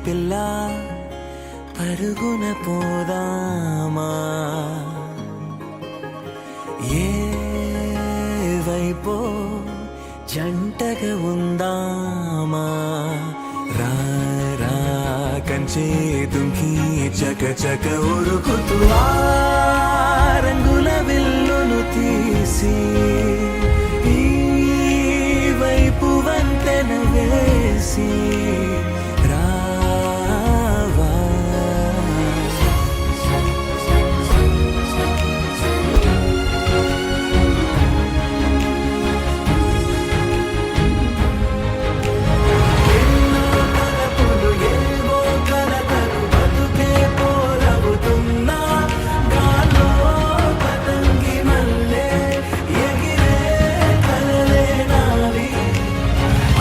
పిల్ల పరుగున పోదామా ఏ వైపో జంటగా ఉందామా రా రా కంచే దుంకి చక చక ఉరుకుతూ ఆ రంగుల విల్లును తీసి ఈ వైపు వంతెన వేసి రావా ఎన్నో తలపులు ఏవో కలతలు బతుకే పోలవుతున్నా గాల్లో పతంగి మల్లె ఎగిరే కలలే నావి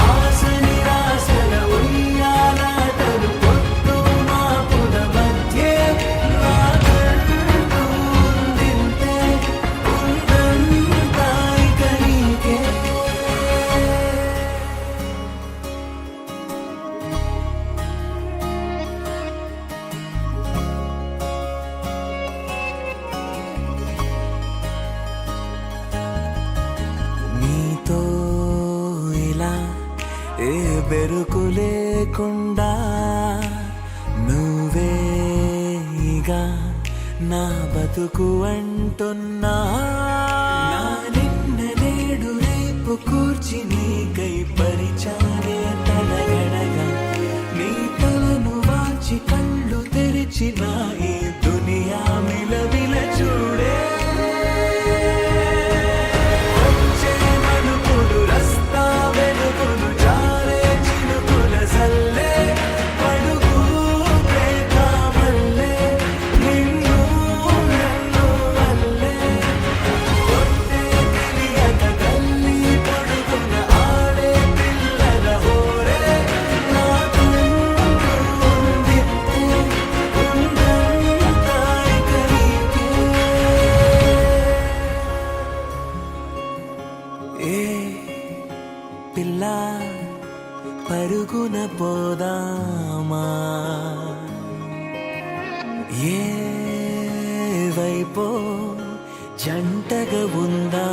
ఆశ నిరాశల ఉయ్యాలాటలు పొద్దు మాపుల మధ్యే నాకంటూ ఉందింతే ఉందంతా ఇక నీకే నీతో ఇలా ఏ బెరుకు లేకుండా నువ్వేగా నా బతుకు అంటున్నా నా నిన్న నేడు రేపు కూర్చి నీకై పరిచానే తలగడగా నీ తలను వాచి కళ్ళు తెరిచిన ఈ దునియా మిలవిల చూడే వచ్చే మనుకులు రస్తా వెలుగులు జారే చినుకుల సల్లే పడుగు ప్రేమ మల్లె నిన్ను నన్ను వల్లే కొట్టే తెలియక గల్లీ పొడుగున ఆడే పిల్లల హోరే నాకంటూ ఉందింతే ఉందంతా ఇక నీకే ఏ పిల్ల పరుగున పోదామా ఏ వైపో జంటగా ఉందా